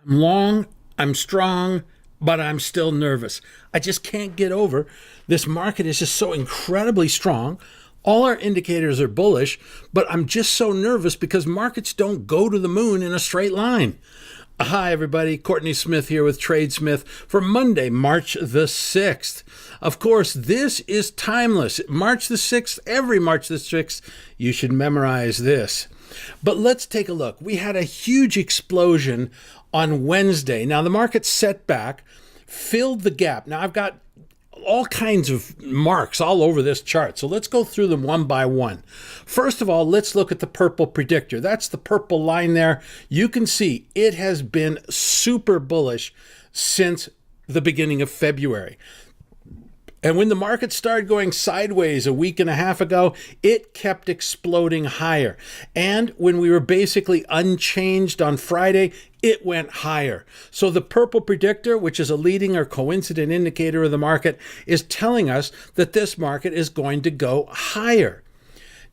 I'm long, I'm strong, but I'm still nervous. I just can't get over this market is just so incredibly strong. All our indicators are bullish, but I'm just so nervous because markets don't go to the moon in a straight line. Hi, everybody. Courtney Smith here with TradeSmith for Monday, March the 6th. Of course, this is timeless. March the 6th, every March the 6th, you should memorize this. But let's take a look. We had a huge explosion on Wednesday. Now, the market set back, filled the gap. Now, I've got all kinds of marks all over this chart. So let's go through them one by one. First of all, let's look at the purple predictor. That's the purple line there. You can see it has been super bullish since the beginning of February. And when the market started going sideways a week and a half ago, it kept exploding higher. And when we were basically unchanged on Friday, it went higher. So the purple predictor, which is a leading or coincident indicator of the market, is telling us that this market is going to go higher.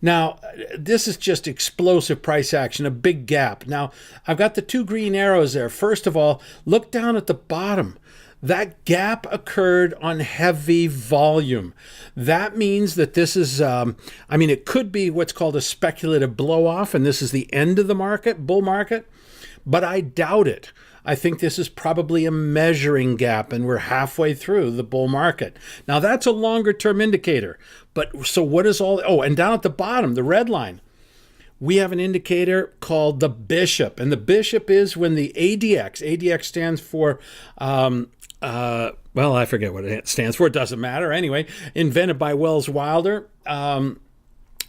Now, this is just explosive price action, a big gap. Now, I've got the two green arrows there. First of all, look down at the bottom. That gap occurred on heavy volume. That means that this is, it could be what's called a speculative blow-off, and this is the end of the market, bull market, but I doubt it. I think this is probably a measuring gap, and we're halfway through the bull market. Now, that's a longer-term indicator, but so what is all, and down at the bottom, the red line, we have an indicator called the bishop, and the bishop is when the ADX stands for, I forget what it stands for. It doesn't matter. Anyway, invented by Wells Wilder.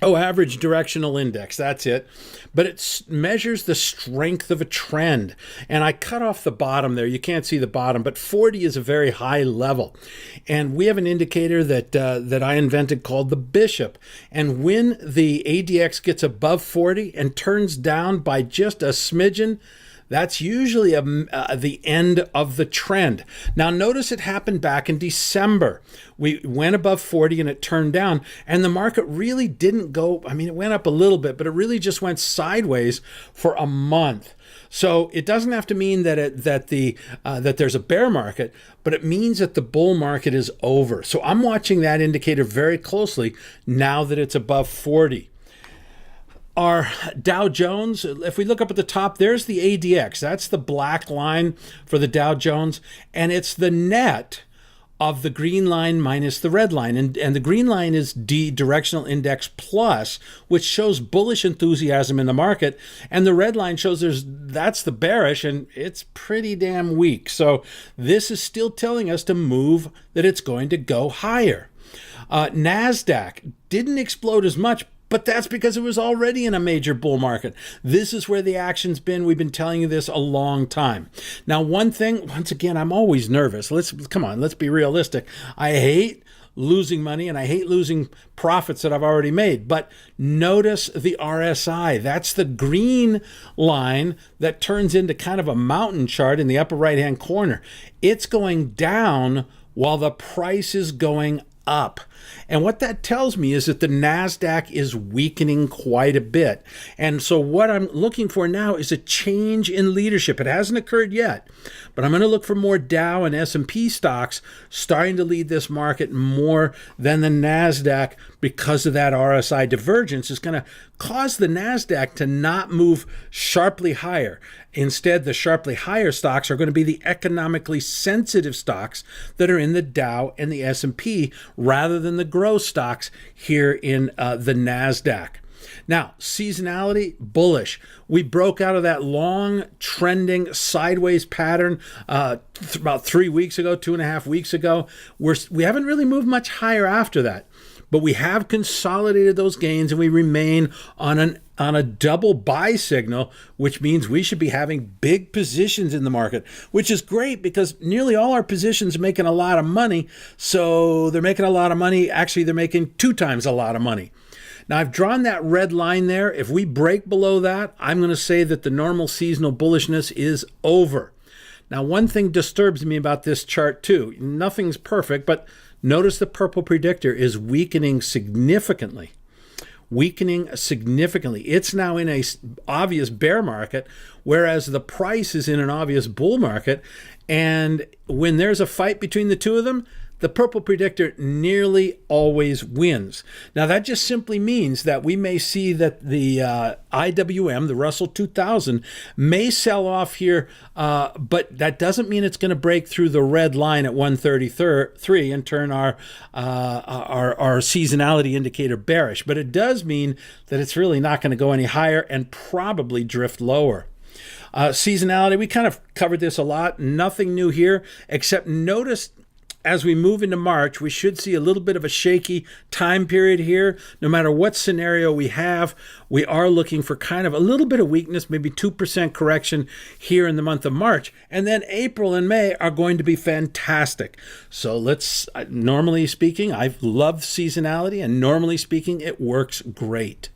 Average directional index. That's it. But it measures the strength of a trend. And I cut off the bottom there. You can't see the bottom, but 40 is a very high level. And we have an indicator that I invented called the bishop. And when the ADX gets above 40 and turns down by just a smidgen, that's usually the end of the trend. Now, notice it happened back in December. We went above 40 and it turned down, and the market really didn't go. It went up a little bit, but it really just went sideways for a month. So it doesn't have to mean that there's a bear market, but it means that the bull market is over. So I'm watching that indicator very closely now that it's above 40. Our Dow Jones, if we look up at the top, there's the ADX. That's the black line for the Dow Jones, and it's the net of the green line minus the red line. And the green line is D, Directional Index Plus, which shows bullish enthusiasm in the market, and the red line shows that's the bearish, and it's pretty damn weak. So this is still telling us to move, that it's going to go higher. NASDAQ didn't explode as much, but that's because it was already in a major bull market. This is where the action's been. We've been telling you this a long time. Now, one thing, once again, I'm always nervous. Let's be realistic. I hate losing money and I hate losing profits that I've already made. But notice the RSI. That's the green line that turns into kind of a mountain chart in the upper right-hand corner. It's going down while the price is going up. And what that tells me is that the NASDAQ is weakening quite a bit. And so what I'm looking for now is a change in leadership. It hasn't occurred yet, but I'm going to look for more Dow and S&P stocks starting to lead this market more than the NASDAQ, because of that RSI divergence is going to cause the NASDAQ to not move sharply higher. Instead, the sharply higher stocks are going to be the economically sensitive stocks that are in the Dow and the S&P rather than the growth stocks here in the NASDAQ. Now, seasonality, bullish. We broke out of that long trending sideways pattern about 3 weeks ago, 2.5 weeks ago. We haven't really moved much higher after that, but we have consolidated those gains and we remain on a double buy signal, which means we should be having big positions in the market, which is great because nearly all our positions are making a lot of money. So they're making a lot of money. Actually, they're making 2 times a lot of money. Now, I've drawn that red line there. If we break below that, I'm going to say that the normal seasonal bullishness is over. Now, one thing disturbs me about this chart too. Nothing's perfect, but notice the purple predictor is weakening significantly. weakening significantly. It's now in a obvious bear market, whereas the price is in an obvious bull market. And when there's a fight between the two of them, the purple predictor nearly always wins. Now, that just simply means that we may see that the IWM, the Russell 2000, may sell off here, but that doesn't mean it's going to break through the red line at 133 and turn our seasonality indicator bearish. But it does mean that it's really not going to go any higher and probably drift lower. Seasonality, we kind of covered this a lot. Nothing new here, except notice as we move into March, we should see a little bit of a shaky time period here. No matter what scenario we have, we are looking for kind of a little bit of weakness, maybe 2% correction here in the month of March. And then April and May are going to be fantastic. So normally speaking, I love seasonality, and normally speaking, it works great.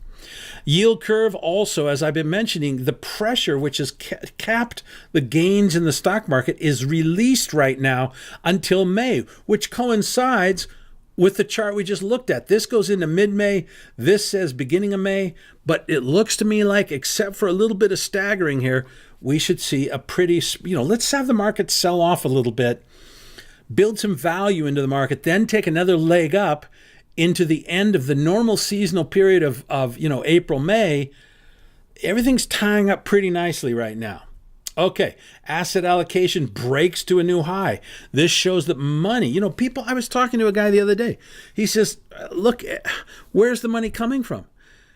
Yield curve also, as I've been mentioning, the pressure which has capped the gains in the stock market is released right now until May, which coincides with the chart we just looked at. This goes into mid-May. This says beginning of May, but it looks to me like, except for a little bit of staggering here, we should see a pretty, let's have the market sell off a little bit, build some value into the market, then take another leg up into the end of the normal seasonal period of April, May. Everything's tying up pretty nicely right now. Okay, asset allocation breaks to a new high. This shows that money, people, I was talking to a guy the other day. He says, look, where's the money coming from?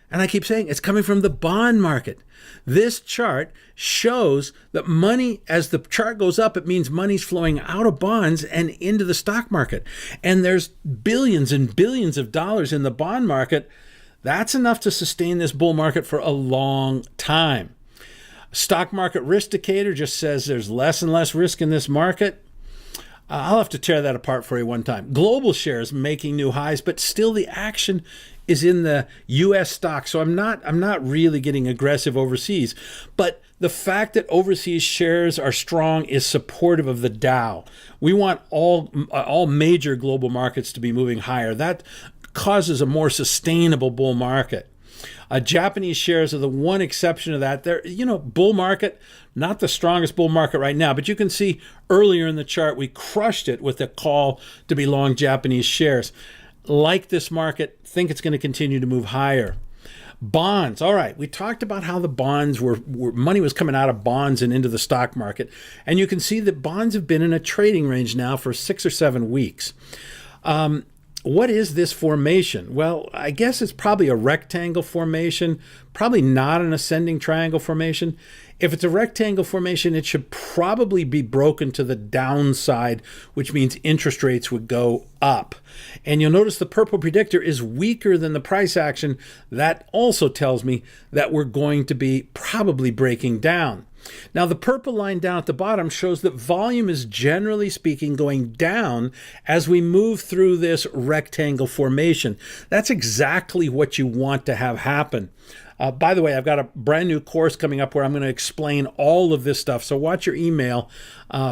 And I keep saying it's coming from the bond market. This chart shows that money, as the chart goes up, it means money's flowing out of bonds and into the stock market. And there's billions and billions of dollars in the bond market. That's enough to sustain this bull market for a long time. Stock market riskdicator just says there's less and less risk in this market. I'll have to tear that apart for you one time. Global shares making new highs, but still the action is in the U.S. stock. So I'm not really getting aggressive overseas. But the fact that overseas shares are strong is supportive of the Dow. We want all major global markets to be moving higher. That causes a more sustainable bull market. Japanese shares are the one exception to that. They're, bull market, not the strongest bull market right now, but you can see earlier in the chart, we crushed it with a call to be long Japanese shares. Like this market, think it's going to continue to move higher. Bonds. All right, we talked about how the bonds were money was coming out of bonds and into the stock market. And you can see that bonds have been in a trading range now for 6 or 7 weeks. What is this formation? Well, I guess it's probably a rectangle formation, probably not an ascending triangle formation. If it's a rectangle formation, it should probably be broken to the downside, which means interest rates would go up. And you'll notice the purple predictor is weaker than the price action. That also tells me that we're going to be probably breaking down. Now, the purple line down at the bottom shows that volume is generally speaking going down as we move through this rectangle formation. That's exactly what you want to have happen. By the way, I've got a brand new course coming up where I'm going to explain all of this stuff. So watch your email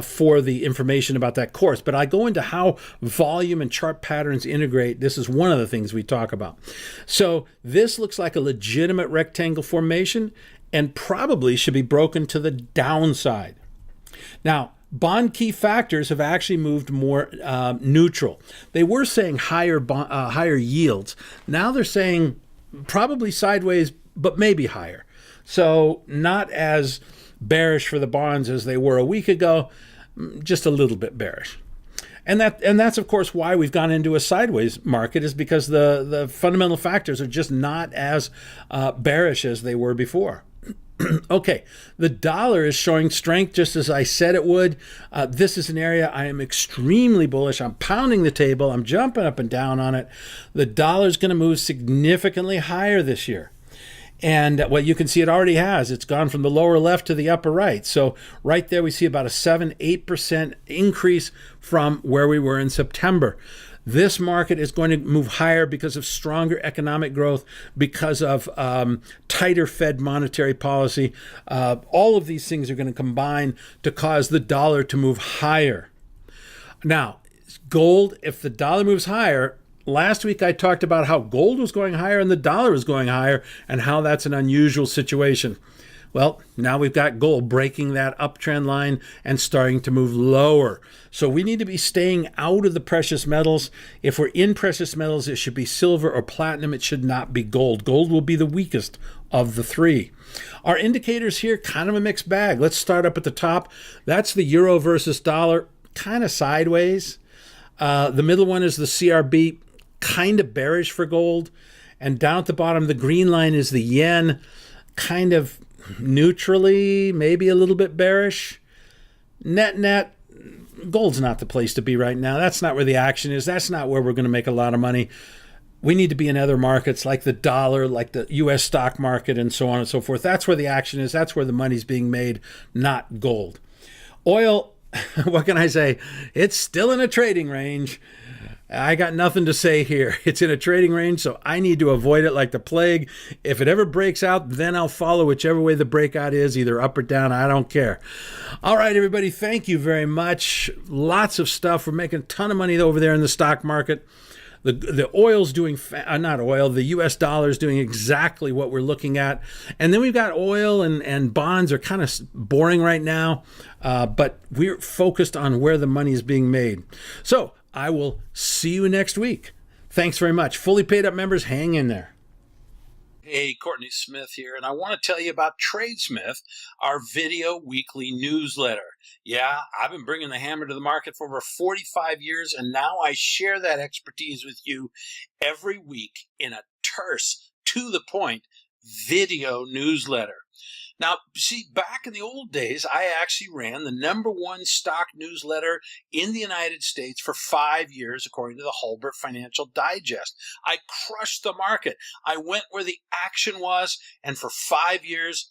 for the information about that course. But I go into how volume and chart patterns integrate. This is one of the things we talk about. So this looks like a legitimate rectangle formation and probably should be broken to the downside. Now, bond key factors have actually moved more neutral. They were saying higher yields. Now they're saying probably sideways, but maybe higher. So not as bearish for the bonds as they were a week ago, just a little bit bearish. And that's of course why we've gone into a sideways market, is because the fundamental factors are just not as bearish as they were before. Okay, the dollar is showing strength just as I said it would. This is an area I am extremely bullish. I'm pounding the table. I'm jumping up and down on it. The dollar is going to move significantly higher this year. And well, you can see it already has. It's gone from the lower left to the upper right. So right there we see about a 7-8% increase from where we were in September. This market is going to move higher because of stronger economic growth, because of tighter Fed monetary policy. All of these things are going to combine to cause the dollar to move higher. Now, gold, if the dollar moves higher, Last week I talked about how gold was going higher and the dollar was going higher and how that's an unusual situation. Well, now we've got gold breaking that uptrend line and starting to move lower. So we need to be staying out of the precious metals. If we're in precious metals, it should be silver or platinum. It should not be gold. Gold will be the weakest of the three. Our indicators here, kind of a mixed bag. Let's start up at the top. That's the euro versus dollar, kind of sideways. The middle one is the CRB, kind of bearish for gold. And down at the bottom, the green line is the yen, kind of neutrally, maybe a little bit bearish. Net, gold's not the place to be right now. That's not where the action is. That's not where we're going to make a lot of money. We need to be in other markets like the dollar, like the U.S. stock market, and so on and so forth. That's where the action is. That's where the money's being made, not gold. Oil, what can I say? It's still in a trading range. I got nothing to say here. It's in a trading range, so I need to avoid it like the plague. If it ever breaks out, then I'll follow whichever way the breakout is, either up or down. I don't care. All right, everybody, thank you very much. Lots of stuff. We're making a ton of money over there in the stock market. The oil's doing, not oil, the U.S. dollar is doing exactly what we're looking at. And then we've got oil and bonds are kind of boring right now, but we're focused on where the money is being made. So I will see you next week. Thanks very much. Fully paid up members, hang in there. Hey, Courtney Smith here, and I want to tell you about TradeSmith, our video weekly newsletter. Yeah, I've been bringing the hammer to the market for over 45 years, and now I share that expertise with you every week in a terse, to-the-point video newsletter. Now, see, back in the old days, I actually ran the #1 stock newsletter in the United States for 5 years, according to the Hulbert Financial Digest. I crushed the market. I went where the action was, and for 5 years,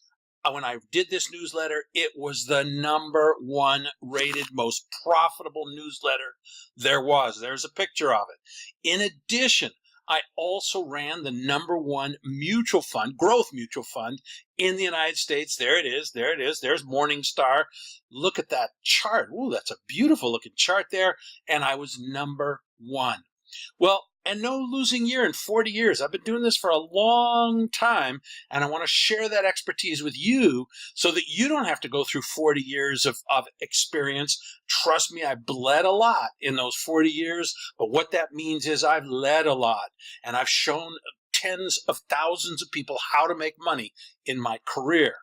when I did this newsletter, it was the #1 rated most profitable newsletter there was. There's a picture of it. In addition, I also ran the #1 mutual fund, growth mutual fund in the United States. There it is. There it is. There's Morningstar. Look at that chart. Ooh, that's a beautiful looking chart there. And I was #1. Well, and no losing year in 40 years. I've been doing this for a long time, and I want to share that expertise with you so that you don't have to go through 40 years of experience. Trust me, I bled a lot in those 40 years, but what that means is I've led a lot, and I've shown tens of thousands of people how to make money in my career.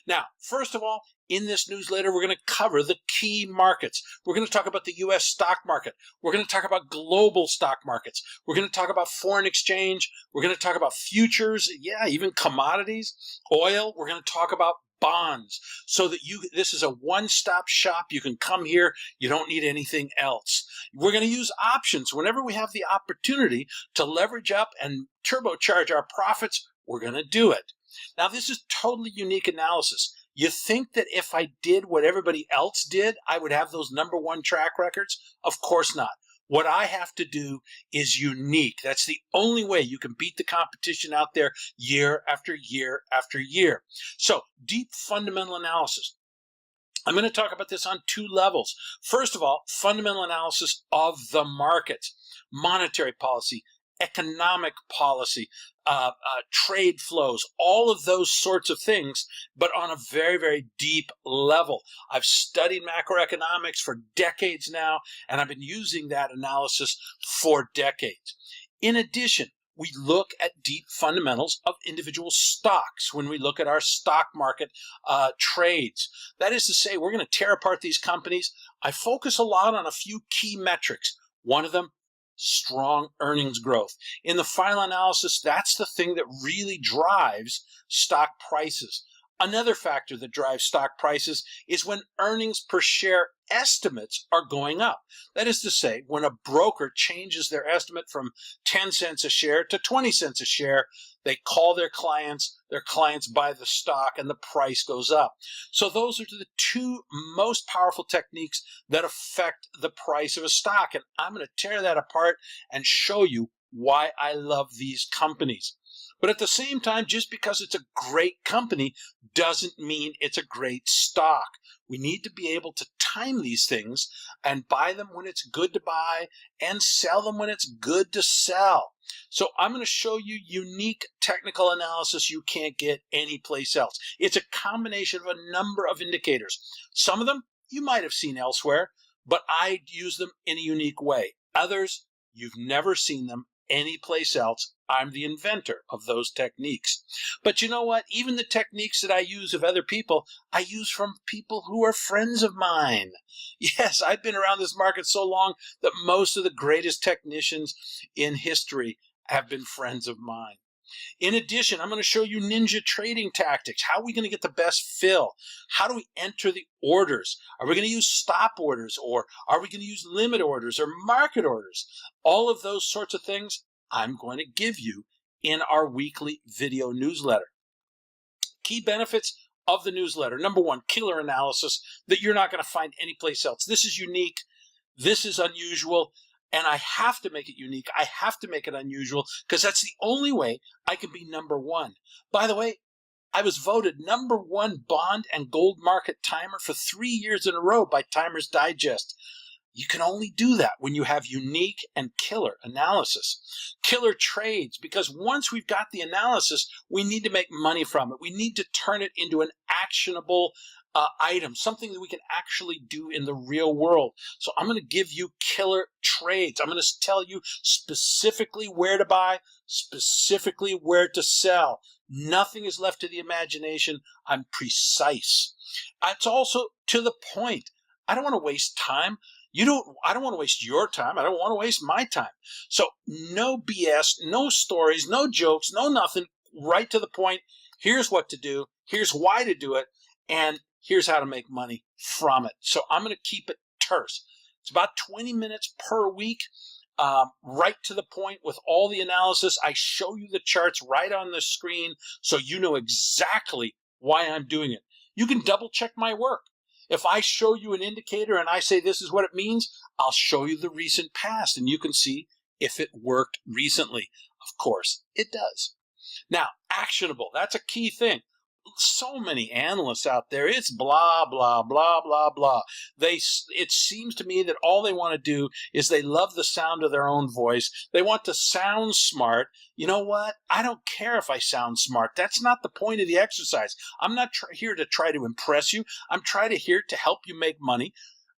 Now, first of all, in this newsletter, we're going to cover the key markets. We're going to talk about the U.S. stock market. We're going to talk about global stock markets. We're going to talk about foreign exchange. We're going to talk about futures, yeah, even commodities, oil. We're going to talk about bonds so that this is a one-stop shop. You can come here. You don't need anything else. We're going to use options. Whenever we have the opportunity to leverage up and turbocharge our profits, we're going to do it. Now, this is totally unique analysis. You think that if I did what everybody else did, I would have those #1 track records? Of course not. What I have to do is unique. That's the only way you can beat the competition out there year after year after year. So, deep fundamental analysis. I'm going to talk about this on 2 levels. First of all, fundamental analysis of the markets, monetary policy, economic policy, trade flows, all of those sorts of things, but on a very, very deep level. I've studied macroeconomics for decades now, and I've been using that analysis for decades. In addition, we look at deep fundamentals of individual stocks when we look at our stock market trades. That is to say, we're going to tear apart these companies. I focus a lot on a few key metrics. One of them, strong earnings growth. In the final analysis, that's the thing that really drives stock prices. Another factor that drives stock prices is when earnings per share estimates are going up. That is to say, when a broker changes their estimate from 10 cents a share to 20 cents a share, they call their clients buy the stock, and the price goes up. So those are the 2 most powerful techniques that affect the price of a stock. And I'm going to tear that apart and show you why I love these companies. But at the same time, just because it's a great company doesn't mean it's a great stock. We need to be able to time these things and buy them when it's good to buy and sell them when it's good to sell. So I'm going to show you unique technical analysis you can't get anyplace else. It's a combination of a number of indicators. Some of them you might have seen elsewhere, but I use them in a unique way. Others, you've never seen them anyplace else. I'm the inventor of those techniques. But you know what? Even the techniques that I use of other people, I use from people who are friends of mine. Yes, I've been around this market so long that most of the greatest technicians in history have been friends of mine. In addition, I'm going to show you ninja trading tactics. How are we going to get the best fill? How do we enter the orders? Are we going to use stop orders, or are we going to use limit orders or market orders? All of those sorts of things I'm going to give you in our weekly video newsletter. Key benefits of the newsletter. Number one, killer analysis that you're not going to find anyplace else. This is unique. This is unusual. And I have to make it unique. I have to make it unusual because that's the only way I can be number one. By the way, I was voted number one bond and gold market timer for 3 years in a row by Timers Digest. You can only do that when you have unique and killer analysis. Killer trades, because once we've got the analysis, we need to make money from it. We need to turn it into an actionable item, something that we can actually do in the real world. So I'm going to give you killer trades. I'm going to tell you specifically where to buy, specifically where to sell. Nothing is left to the imagination. I'm precise. It's also to the point. I don't want to waste time. I don't want to waste your time. I don't want to waste my time. So no BS, no stories, no jokes, no nothing. Right to the point. Here's what to do. Here's why to do it. And here's how to make money from it. So I'm going to keep it terse. It's about 20 minutes per week, right to the point with all the analysis. I show you the charts right on the screen so you know exactly why I'm doing it. You can double check my work. If I show you an indicator and I say this is what it means, I'll show you the recent past and you can see if it worked recently. Of course, it does. Now, actionable, that's a key thing. So many analysts out there, it's blah, blah, blah, blah, blah. It seems to me that all they want to do is they love the sound of their own voice. They want to sound smart. You know what? I don't care if I sound smart. That's not the point of the exercise. I'm not here to try to impress you. I'm here to help you make money.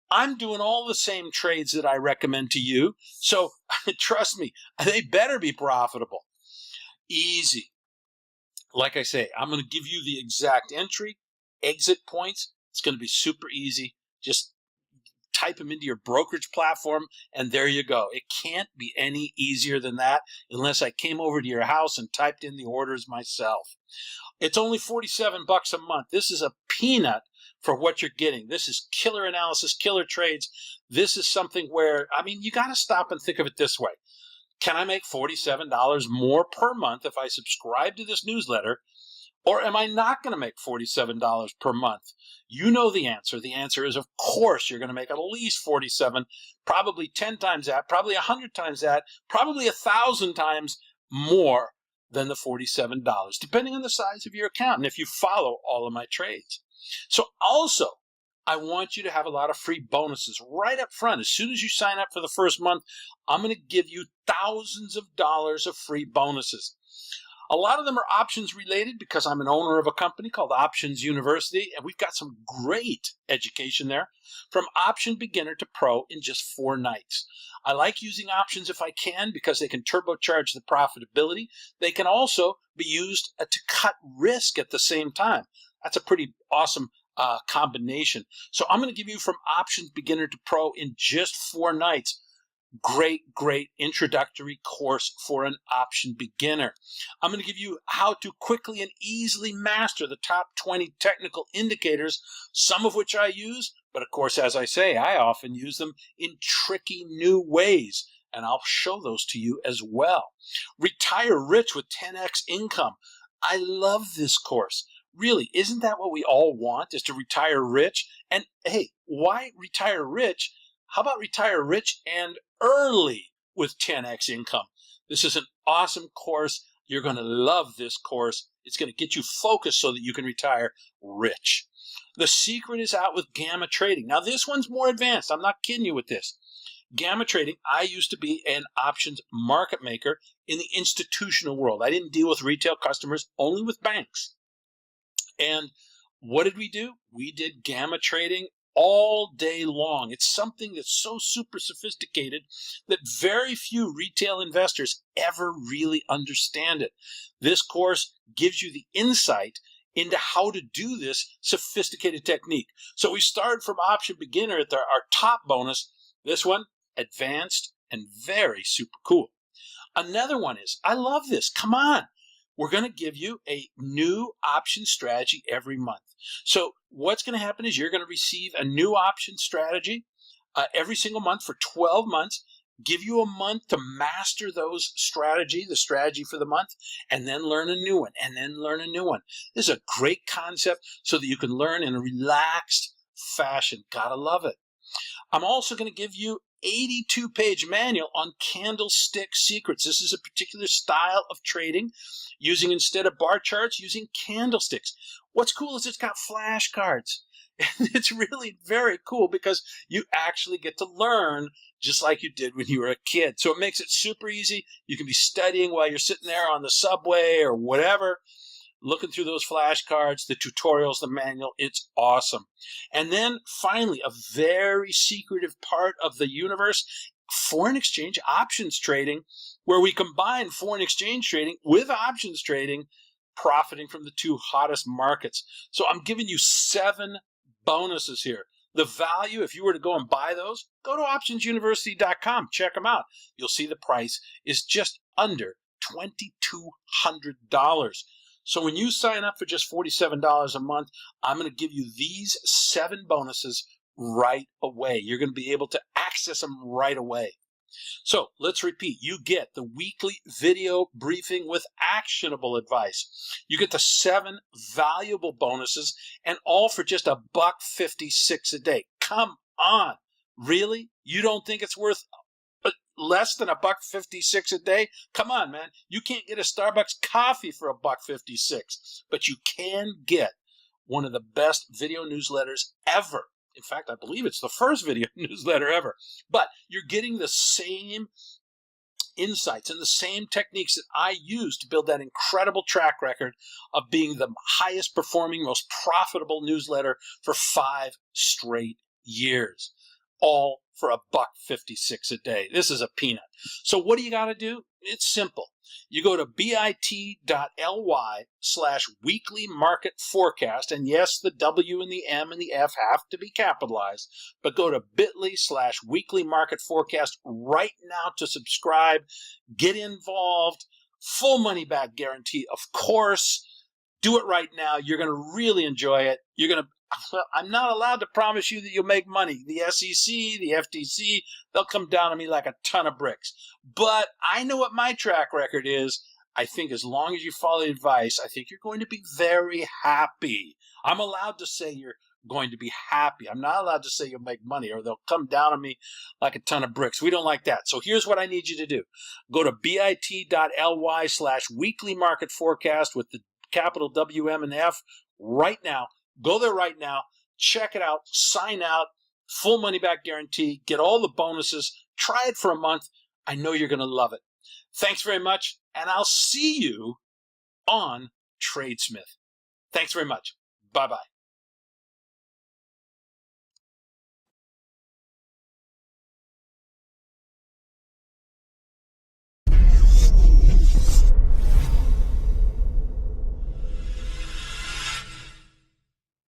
I'm doing all the same trades that I recommend to you. So trust me, they better be profitable. Easy. Like I say, I'm going to give you the exact entry, exit points. It's going to be super easy. Just type them into your brokerage platform, and there you go. It can't be any easier than that unless I came over to your house and typed in the orders myself. It's only $47 a month. This is a peanut for what you're getting. This is killer analysis, killer trades. This is something where, you got to stop and think of it this way. Can I make $47 more per month if I subscribe to this newsletter, or am I not going to make $47 per month? You know the answer. The answer is, of course, you're going to make at least $47, probably 10 times that, probably 100 times that, probably 1,000 times more than the $47, depending on the size of your account and if you follow all of my trades. So also, I want you to have a lot of free bonuses right up front. As soon as you sign up for the first month, I'm going to give you thousands of dollars of free bonuses. A lot of them are options related because I'm an owner of a company called Options University, and we've got some great education there, from option beginner to pro in just 4 nights. I like using options if I can because they can turbocharge the profitability. They can also be used to cut risk at the same time. That's a pretty awesome combination. So I'm going to give you from options beginner to pro in just 4 nights. Great introductory course for an option beginner. I'm going to give you how to quickly and easily master the top 20 technical indicators, some of which I use, but of course, as I say, I often use them in tricky new ways, and I'll show those to you as well. Retire rich with 10x income. I love this course. Really, isn't that what we all want, is to retire rich? And hey, why retire rich? How about retire rich and early with 10x income? This is an awesome course. You're going to love this course. It's going to get you focused so that you can retire rich. The secret is out with gamma trading. Now, this one's more advanced. I'm not kidding you with this. Gamma trading, I used to be an options market maker in the institutional world. I didn't deal with retail customers, only with banks. And what did we do? We did gamma trading all day long. It's something that's so super sophisticated that very few retail investors ever really understand it. This course gives you the insight into how to do this sophisticated technique. So we started from option beginner at our top bonus. This one, advanced and very super cool. Another one is, I love this. Come on. We're going to give you a new option strategy every month. So what's going to happen is you're going to receive a new option strategy every single month for 12 months, give you a month to master the strategy for the month, and then learn a new one, and then learn a new one. This is a great concept so that you can learn in a relaxed fashion. Gotta love it. I'm also going to give you 82-page manual on candlestick secrets. This is a particular style of trading using, instead of bar charts, using candlesticks. What's cool is it's got flashcards. And it's really very cool because you actually get to learn just like you did when you were a kid. So it makes it super easy. You can be studying while you're sitting there on the subway or whatever, looking through those flashcards, the tutorials, the manual. It's awesome. And then finally, a very secretive part of the universe, foreign exchange options trading, where we combine foreign exchange trading with options trading, profiting from the two hottest markets. So I'm giving you 7 bonuses here. The value, if you were to go and buy those, go to optionsuniversity.com. Check them out. You'll see the price is just under $2,200. So when you sign up for just $47 a month, I'm going to give you these 7 bonuses right away. You're going to be able to access them right away. So let's repeat. You get the weekly video briefing with actionable advice. You get the 7 valuable bonuses, and all for just $1.56 a day. Come on. Really? You don't think it's worth less than $1.56 a day? Come on, man. You can't get a Starbucks coffee for $1.56, but you can get one of the best video newsletters ever. In fact, I believe it's the first video newsletter ever. But you're getting the same insights and the same techniques that I used to build that incredible track record of being the highest performing, most profitable newsletter for 5 straight years. All for $1.56 a day. This is a peanut. So what do you got to do? It's simple. You go to bit.ly/weekly market forecast. And yes, the W and the M and the F have to be capitalized. But go to bit.ly/weekly market forecast right now to subscribe. Get involved. Full money back guarantee, of course. Do it right now. You're going to really enjoy it. I'm not allowed to promise you that you'll make money. The SEC, the FTC, they'll come down on me like a ton of bricks. But I know what my track record is. I think as long as you follow the advice, I think you're going to be very happy. I'm allowed to say you're going to be happy. I'm not allowed to say you'll make money or they'll come down on me like a ton of bricks. We don't like that. So here's what I need you to do. Go to bit.ly/weekly market forecast with the capital W, M, and F right now. Go there right now, check it out, sign out, full money back guarantee, get all the bonuses, try it for a month. I know you're going to love it. Thanks very much, and I'll see you on TradeSmith. Thanks very much. Bye-bye.